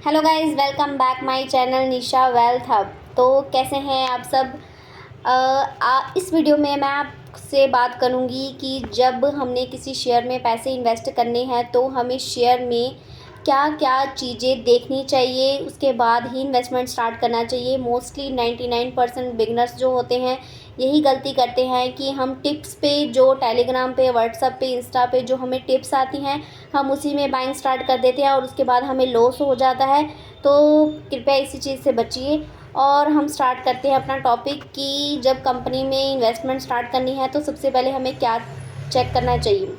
Hello guys, welcome back my channel Nisha wealth hub. तो कैसे हैं आप सब। इस वीडियो में मैं आपसे बात करूंगी कि जब हमने किसी शेयर में पैसे इन्वेस्ट करने हैं तो हमें शेयर में क्या क्या चीज़ें देखनी चाहिए, उसके बाद ही इन्वेस्टमेंट स्टार्ट करना चाहिए। मोस्टली 99% बिगनर्स जो होते हैं यही गलती करते हैं कि हम टिप्स पे, जो टेलीग्राम पे, व्हाट्सएप पे, इंस्टा पे जो हमें टिप्स आती हैं हम उसी में बाइंग स्टार्ट कर देते हैं और उसके बाद हमें लॉस हो जाता है। तो कृपया इसी चीज़ से बचिए। और हम स्टार्ट करते हैं अपना टॉपिक कि जब कंपनी में इन्वेस्टमेंट स्टार्ट करनी है तो सबसे पहले हमें क्या चेक करना चाहिए।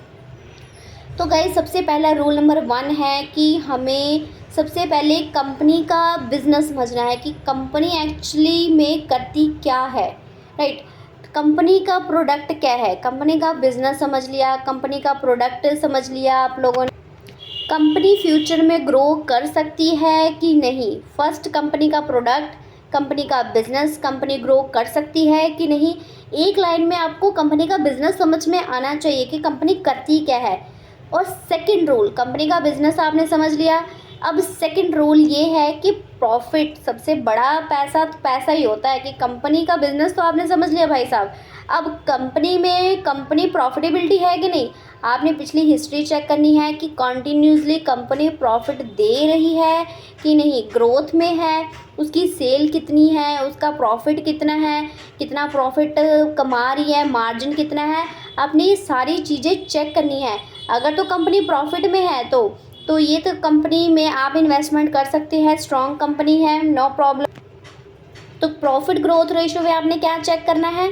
तो गाइस, सबसे पहला रूल नंबर 1 है कि हमें सबसे पहले कंपनी का बिज़नेस समझना है कि कंपनी एक्चुअली में करती क्या है। राइट, कंपनी का प्रोडक्ट क्या है। कंपनी का बिज़नेस समझ लिया, कंपनी का प्रोडक्ट समझ लिया आप लोगों ने। कंपनी फ्यूचर में ग्रो कर सकती है कि नहीं। फर्स्ट, कंपनी का प्रोडक्ट, कंपनी का बिजनेस, कंपनी ग्रो कर सकती है कि नहीं। एक लाइन में आपको कंपनी का बिजनेस समझ में आना चाहिए कि कंपनी करती क्या है। और सेकंड रूल, कंपनी का बिजनेस आपने समझ लिया। अब सेकंड रूल ये है कि प्रॉफिट, सबसे बड़ा पैसा तो पैसा ही होता है। कि कंपनी का बिजनेस तो आपने समझ लिया भाई साहब, अब कंपनी में कंपनी प्रॉफिटेबिलिटी है कि नहीं। आपने पिछली हिस्ट्री चेक करनी है कि कॉन्टीन्यूसली कंपनी प्रॉफिट दे रही है कि नहीं, ग्रोथ में है, उसकी सेल कितनी है, उसका प्रॉफिट कितना है, कितना प्रॉफिट कमा रही है, मार्जिन कितना है। आपने ये सारी चीज़ें चेक करनी है। अगर तो कंपनी प्रॉफिट में है तो ये तो कंपनी में आप इन्वेस्टमेंट कर सकते हैं, स्ट्रॉन्ग कंपनी है, नो प्रॉब्लम। तो प्रॉफिट ग्रोथ रेशियो में आपने क्या चेक करना है,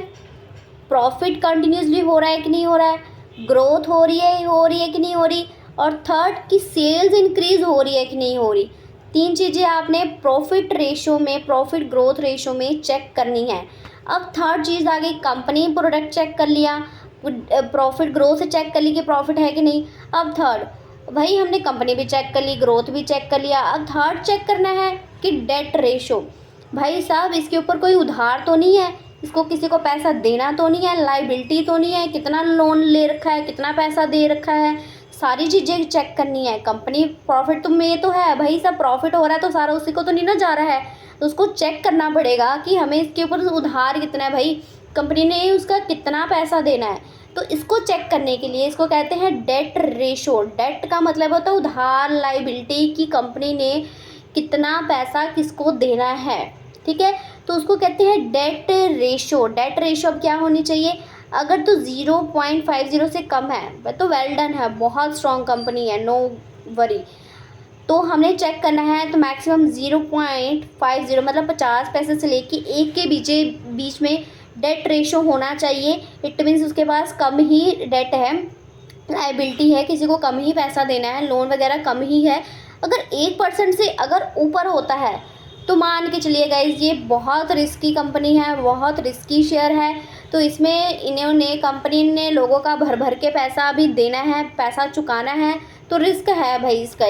प्रॉफिट कंटिन्यूसली हो रहा है कि नहीं हो रहा है, ग्रोथ हो रही है कि नहीं हो रही, और थर्ड कि सेल्स इंक्रीज हो रही है कि नहीं हो रही। तीन चीज़ें आपने प्रॉफिट रेशो में, प्रॉफिट ग्रोथ रेशो में चेक करनी है। अब थर्ड चीज़ आ गई, कंपनी प्रोडक्ट चेक कर लिया, प्रॉफिट ग्रोथ चेक कर ली कि प्रॉफिट है कि नहीं। अब थर्ड, भाई हमने कंपनी भी चेक कर ली, ग्रोथ भी चेक कर लिया, अब थर्ड चेक करना है कि डेट रेशो। भाई साहब, इसके ऊपर कोई उधार तो नहीं है, इसको किसी को पैसा देना तो नहीं है, लाइबिलिटी तो नहीं है, कितना लोन ले रखा है, कितना पैसा दे रखा है, सारी चीज़ें चेक करनी है। कंपनी प्रॉफिट तो में तो है भाई, सब प्रॉफिट हो रहा है तो सारा उसी को तो नहीं ना जा रहा है। तो उसको चेक करना पड़ेगा कि हमें इसके ऊपर उधार कितना है, भाई कंपनी ने उसका कितना पैसा देना है। तो इसको चेक करने के लिए इसको कहते हैं डेट रेशो। डेट का मतलब होता है उधार, लाइबिलिटी की कंपनी ने कितना पैसा किसको देना है। ठीक है, तो उसको कहते हैं डेट रेशो। डेट रेशो अब क्या होनी चाहिए, अगर तो 0.50 से कम है तो वेल डन है, बहुत स्ट्रॉन्ग कंपनी है, नो वरी। तो हमने चेक करना है तो मैक्सिमम 0.50 मतलब 50 पैसे से लेके 1 के बीच में डेट रेशो होना चाहिए। इट मीन्स उसके पास कम ही डेट है, लाइबिलिटी है, किसी को कम ही पैसा देना है, लोन वगैरह कम ही है। अगर 1% से अगर ऊपर होता है तो मान के चलिए गाइज ये बहुत रिस्की कंपनी है, बहुत रिस्की शेयर है। तो इसमें इन्होंने, कंपनी ने लोगों का भर भर के पैसा भी देना है, पैसा चुकाना है, तो रिस्क है भाई इसका।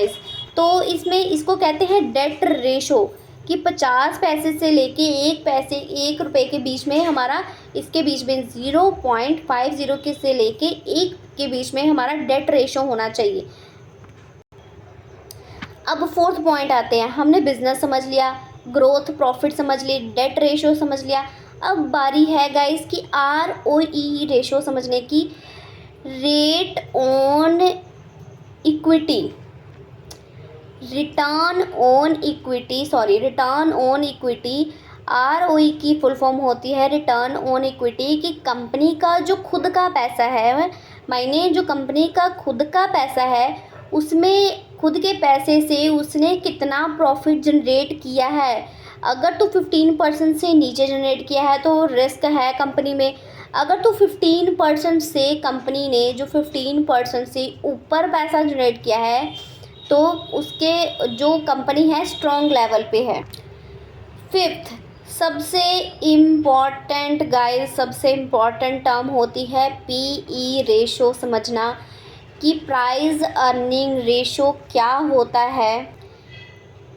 तो इसमें इसको कहते हैं डेट रेशो कि 50 पैसे से लेके 1 रुपये के बीच में हमारा, इसके बीच में 0.50 के से लेके 1 के बीच में हमारा डेट रेशो होना चाहिए। अब फोर्थ पॉइंट आते हैं, हमने बिजनेस समझ लिया, ग्रोथ प्रॉफिट समझ ली, डेट रेशो समझ लिया। अब बारी है गाइस कि ROE रेशो समझने की, rate on equity, return on equity, sorry return on equity. ROE की फुल फॉर्म होती है रिटर्न ऑन इक्विटी। कि कंपनी का जो खुद का पैसा है, मायने जो कंपनी का खुद का पैसा है उसमें, खुद के पैसे से उसने कितना प्रॉफिट जनरेट किया है। अगर तो 15% से नीचे जनरेट किया है तो रिस्क है कंपनी में। अगर तो 15% से, कंपनी ने जो 15% से ऊपर पैसा जनरेट किया है तो उसके, जो कंपनी है स्ट्रॉन्ग लेवल पे है। फिफ्थ, सबसे इम्पॉर्टेंट गाइस, सबसे इम्पॉर्टेंट टर्म होती है PE रेशो समझना कि प्राइस अर्निंग रेशो क्या होता है।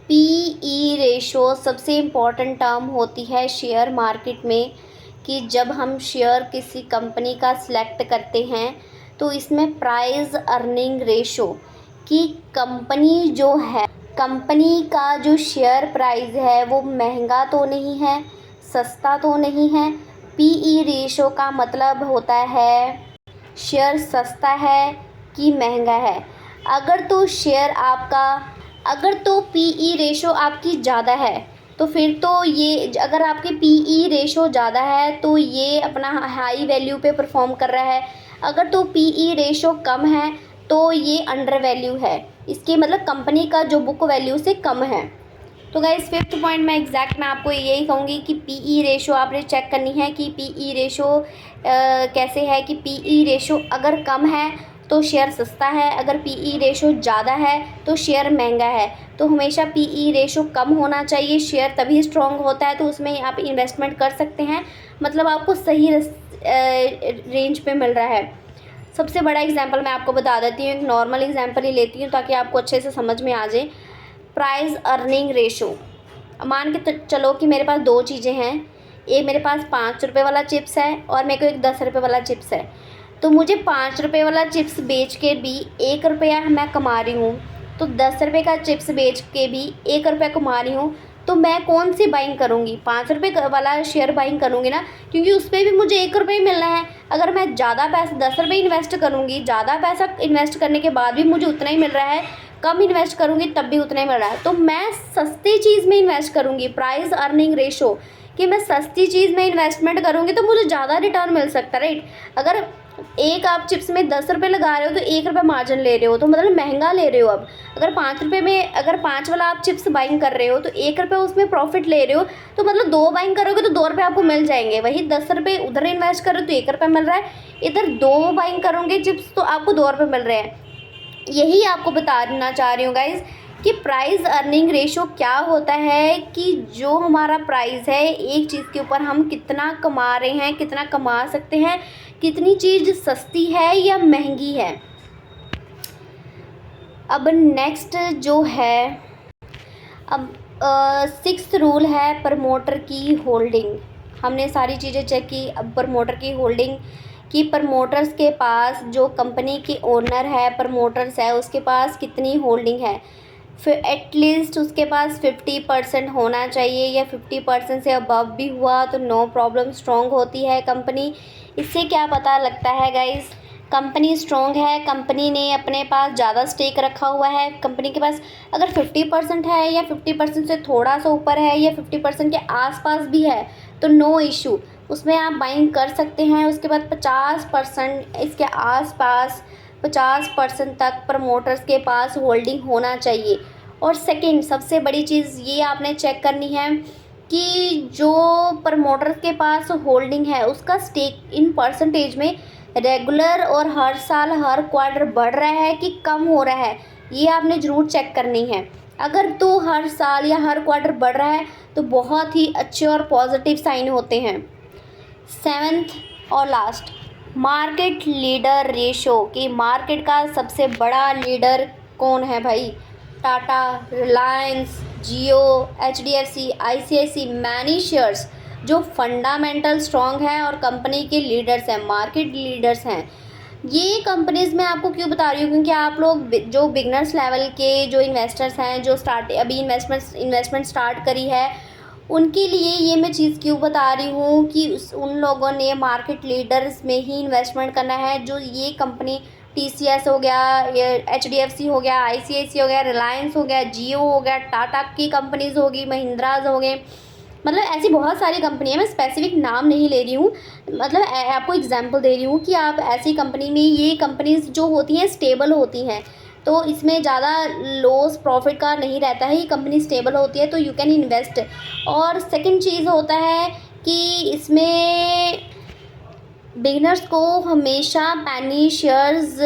PE रेशो सबसे इम्पॉर्टेंट टर्म होती है शेयर मार्केट में। कि जब हम शेयर किसी कंपनी का सिलेक्ट करते हैं तो इसमें प्राइस अर्निंग रेशो, कि कंपनी जो है कंपनी का जो शेयर प्राइस है वो महंगा तो नहीं है, सस्ता तो नहीं है। पीई रेशो का मतलब होता है शेयर सस्ता है कि महंगा है। अगर तो पीई रेशो आपकी ज़्यादा है तो फिर तो ये, अगर आपकी पीई रेशो ज़्यादा है तो ये अपना हाई वैल्यू पे परफॉर्म कर रहा है। अगर तो पीई रेशो कम है तो ये अंडर वैल्यू है, इसके मतलब कंपनी का जो बुक वैल्यू से कम है। तो गाइस फिफ्थ पॉइंट मैं आपको यही कहूँगी कि पीई रेशो आपने चेक करनी है कि पीई रेशो कैसे है, कि पीई रेशो अगर कम है तो शेयर सस्ता है, अगर पीई रेशो ज़्यादा है तो शेयर महंगा है। तो हमेशा पीई रेशो कम होना चाहिए, शेयर तभी स्ट्रॉन्ग होता है, तो उसमें आप इन्वेस्टमेंट कर सकते हैं, मतलब आपको सही रेंज पे मिल रहा है। सबसे बड़ा एग्जांपल मैं आपको बता देती हूँ, एक नॉर्मल एग्जांपल ही लेती हूँ ताकि आपको अच्छे से समझ में आ जाए। प्राइस अर्निंग रेशो, मान के चलो कि मेरे पास दो चीज़ें हैं, एक मेरे पास 5 रुपये वाला चिप्स है और मेरे को एक 10 रुपये वाला चिप्स है। तो मुझे 5 रुपये वाला चिप्स बेच के भी 1 रुपया मैं कमा रही हूँ, तो 10 रुपये का चिप्स बेच के भी 1 रुपया कमा रही हूँ। तो मैं कौन सी बाइंग करूँगी? 5 रुपये वाला शेयर बाइंग करूँगी ना, क्योंकि उस पर भी मुझे 1 रुपये ही मिलना है। अगर मैं ज़्यादा पैसा 10 रुपये इन्वेस्ट करूँगी, ज़्यादा पैसा इन्वेस्ट करने के बाद भी मुझे उतना ही मिल रहा है, कम इन्वेस्ट करूँगी तब भी उतना ही मिल रहा है, तो मैं सस्ती चीज़ में इन्वेस्ट करूँगी। प्राइस अर्निंग रेशो कि मैं सस्ती चीज़ में इन्वेस्टमेंट करूँगी तो मुझे ज़्यादा रिटर्न मिल सकता है, राइट। अगर एक आप चिप्स में 10 रुपये लगा रहे हो तो 1 रुपया मार्जिन ले रहे हो, तो मतलब महंगा ले रहे हो। अब अगर 5 रुपये में, अगर 5 वाला आप चिप्स बाइंग कर रहे हो तो 1 रुपया उसमें प्रॉफिट ले रहे हो, तो मतलब 2 बाइंग करोगे तो 2 रुपये आपको मिल जाएंगे। वही 10 रुपये उधर इन्वेस्ट कर रहे हो तो 1 रुपया मिल रहा है, इधर 2 बाइंग करोगे चिप्स तो आपको 2 रुपये मिल रहे हैं। यही आपको बताना चाह रही हूँ गाइज़ कि प्राइस अर्निंग रेशो क्या होता है, कि जो हमारा प्राइस है एक चीज़ के ऊपर हम कितना कमा रहे हैं, कितना कमा सकते हैं, कितनी चीज़ सस्ती है या महंगी है। अब नेक्स्ट जो है, अब 6th रूल है प्रमोटर की होल्डिंग। हमने सारी चीज़ें चेक की। अब प्रमोटर की होल्डिंग कि प्रमोटर्स के पास, जो कंपनी के ओनर है, प्रमोटर्स है, उसके पास कितनी होल्डिंग है। फिर एटलीस्ट उसके पास 50% होना चाहिए, या 50% से अबव भी हुआ तो नो प्रॉब्लम, स्ट्रॉन्ग होती है कंपनी। इससे क्या पता लगता है गाइस, कंपनी स्ट्रॉन्ग है, कंपनी ने अपने पास ज़्यादा स्टेक रखा हुआ है। कंपनी के पास अगर 50% है, या 50% से थोड़ा सा ऊपर है, या 50% के आसपास भी है तो नो इशू, उसमें आप बाइंग कर सकते हैं। उसके बाद 50% इसके आसपास, 50% तक प्रमोटर्स के पास होल्डिंग होना चाहिए। और सेकंड सबसे बड़ी चीज़ ये आपने चेक करनी है कि जो प्रमोटर्स के पास होल्डिंग है उसका स्टेक इन परसेंटेज में रेगुलर और हर साल हर क्वार्टर बढ़ रहा है कि कम हो रहा है, ये आपने ज़रूर चेक करनी है। अगर तो हर साल या हर क्वार्टर बढ़ रहा है तो बहुत ही अच्छे और पॉजिटिव साइन होते हैं। 7th और लास्ट, मार्केट लीडर रेशो, कि मार्केट का सबसे बड़ा लीडर कौन है भाई? टाटा, रिलायंस, जियो, एचडीएफसी, आईसीआईसी, मैनी शेयर्स जो फंडामेंटल स्ट्रॉन्ग हैं और कंपनी के लीडर्स हैं, मार्केट लीडर्स हैं। ये कंपनीज़ मैं आपको क्यों बता रही हूँ, क्योंकि आप लोग जो बिगनर्स लेवल के जो इन्वेस्टर्स हैं, जो अभी इन्वेस्टमेंट स्टार्ट करी है, उनके लिए ये मैं चीज़ क्यों बता रही हूँ कि उन लोगों ने मार्केट लीडर्स में ही इन्वेस्टमेंट करना है। जो ये कंपनी टीसीएस हो गया, ये एचडीएफसी हो गया, आईसीआईसी हो गया, रिलायंस हो गया, जियो हो गया, टाटा की कंपनीज़ होगी, महिंद्राज हो गए, मतलब ऐसी बहुत सारी कंपनी है। मैं स्पेसिफिक नाम नहीं ले रही हूँ, मतलब आपको एग्जांपल दे रही हूँ कि आप ऐसी कंपनी में, ये कंपनीज़ जो होती हैं स्टेबल होती हैं, तो इसमें ज़्यादा लॉस प्रॉफिट का नहीं रहता है, ये कंपनी स्टेबल होती है तो यू कैन इन्वेस्ट। और सेकंड चीज़ होता है कि इसमें बिगिनर्स को हमेशा पेनी शेयर्स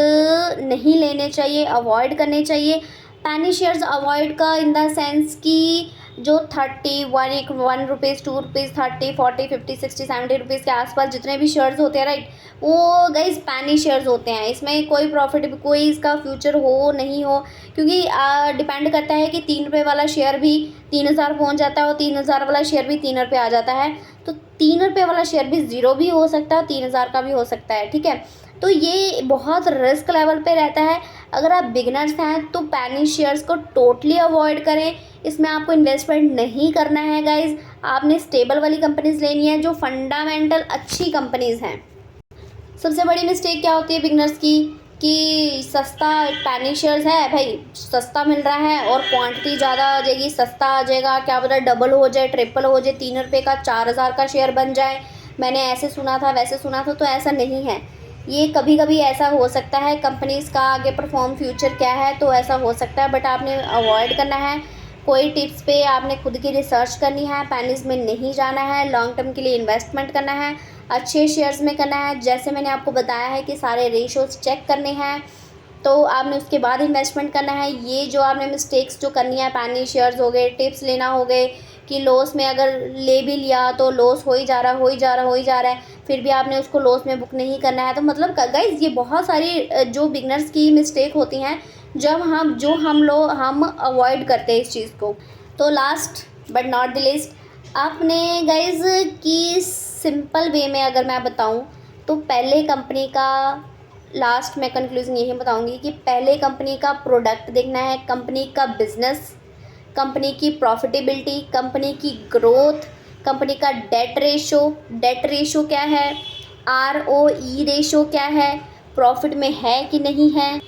नहीं लेने चाहिए, अवॉइड करने चाहिए। पेनी शेयर्स अवॉइड का इन द सेंस कि जो 30, 1 रुपीज़, 2 रुपीज़, 30, 40, 50, 60, 70 रुपीज़ के आसपास जितने भी शेयर्स होते हैं, राइट, वो गाइस पेनी शेयर्स होते हैं। इसमें कोई प्रॉफिट, कोई इसका फ्यूचर हो नहीं हो, क्योंकि डिपेंड करता है कि 3 रुपये वाला शेयर भी 3000 पहुंच जाता है और 3000 वाला शेयर भी 3 रुपये आ जाता है, तो 3 रुपये वाला शेयर भी ज़ीरो भी हो सकता है, 3000 का भी हो सकता है, ठीक है। तो ये बहुत रिस्क लेवल पे रहता है। अगर आप बिगिनर्स हैं तो पेनी शेयर्स को टोटली अवॉइड करें, इसमें आपको इन्वेस्टमेंट नहीं करना है गाइज़। आपने स्टेबल वाली कंपनीज़ लेनी है जो फंडामेंटल अच्छी कंपनीज़ हैं। सबसे बड़ी मिस्टेक क्या होती है बिगनर्स की कि सस्ता पेनी शेयर्स है भाई, सस्ता मिल रहा है और क्वांटिटी ज़्यादा आ जाएगी, सस्ता आ जाएगा, क्या पता डबल हो जाए, ट्रिपल हो जाए, 3 रुपये का 4,000 का शेयर बन जाए। मैंने ऐसे सुना था वैसे सुना था, तो ऐसा नहीं है। ये कभी कभी ऐसा हो सकता है, कंपनीज़ का आगे परफॉर्म फ्यूचर क्या है तो ऐसा हो सकता है, बट आपने अवॉइड करना है। कोई टिप्स पे आपने खुद की रिसर्च करनी है, पेनीज़ में नहीं जाना है, लॉन्ग टर्म के लिए इन्वेस्टमेंट करना है, अच्छे शेयर्स में करना है। जैसे मैंने आपको बताया है कि सारे रेशोज़ चेक करने हैं, तो आपने उसके बाद इन्वेस्टमेंट करना है। ये जो आपने मिस्टेक्स जो करनी है, पेनी शेयर्स हो गए, टिप्स लेना हो गए कि लॉस में अगर ले भी लिया तो लॉस हो ही जा रहा है, फिर भी आपने उसको लॉस में बुक नहीं करना है। तो मतलब गाइस ये बहुत सारी जो बिगनर्स की मिस्टेक होती हैं जब हम अवॉइड करते हैं इस चीज़ को। तो last but not the least, आपने गाइस की सिंपल वे में अगर मैं बताऊं तो पहले कंपनी का, लास्ट में कंक्लूजन यही बताऊंगी कि पहले कंपनी का प्रोडक्ट देखना है, कंपनी का बिजनेस, कंपनी की प्रॉफिटेबिलिटी, कंपनी की ग्रोथ, कंपनी का डेट रेशो क्या है, ROE रेशो क्या है, प्रॉफिट में है कि नहीं है,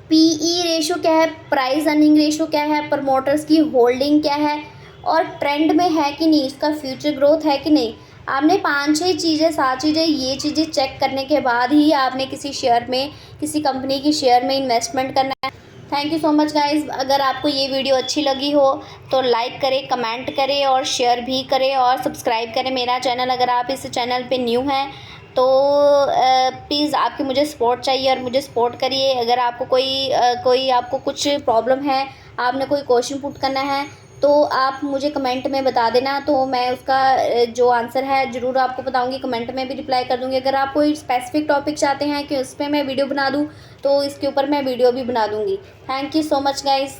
PE रेशो क्या है, प्राइस अर्निंग रेशो क्या है, प्रमोटर्स की होल्डिंग क्या है, और ट्रेंड में है कि नहीं, इसका फ्यूचर ग्रोथ है कि नहीं। आपने 5-6 चीज़ें 7 चीज़ें ये चीज़ें चेक करने के बाद ही आपने किसी कंपनी की शेयर में इन्वेस्टमेंट करना है। Thank you so much guys. अगर आपको ये वीडियो अच्छी लगी हो तो लाइक करें, कमेंट करें और शेयर भी करें और सब्सक्राइब करें मेरा चैनल। अगर आप इस चैनल पे न्यू हैं तो प्लीज़ आपकी मुझे सपोर्ट चाहिए और मुझे सपोर्ट करिए। अगर आपको कोई आपको कुछ प्रॉब्लम है, आपने कोई क्वेश्चन पुट करना है तो आप मुझे कमेंट में बता देना, तो मैं उसका जो आंसर है ज़रूर आपको बताऊंगी, कमेंट में भी रिप्लाई कर दूंगी। अगर आप कोई स्पेसिफिक टॉपिक चाहते हैं कि उस पर मैं वीडियो बना दूं तो इसके ऊपर मैं वीडियो भी बना दूंगी। Thank you so much guys.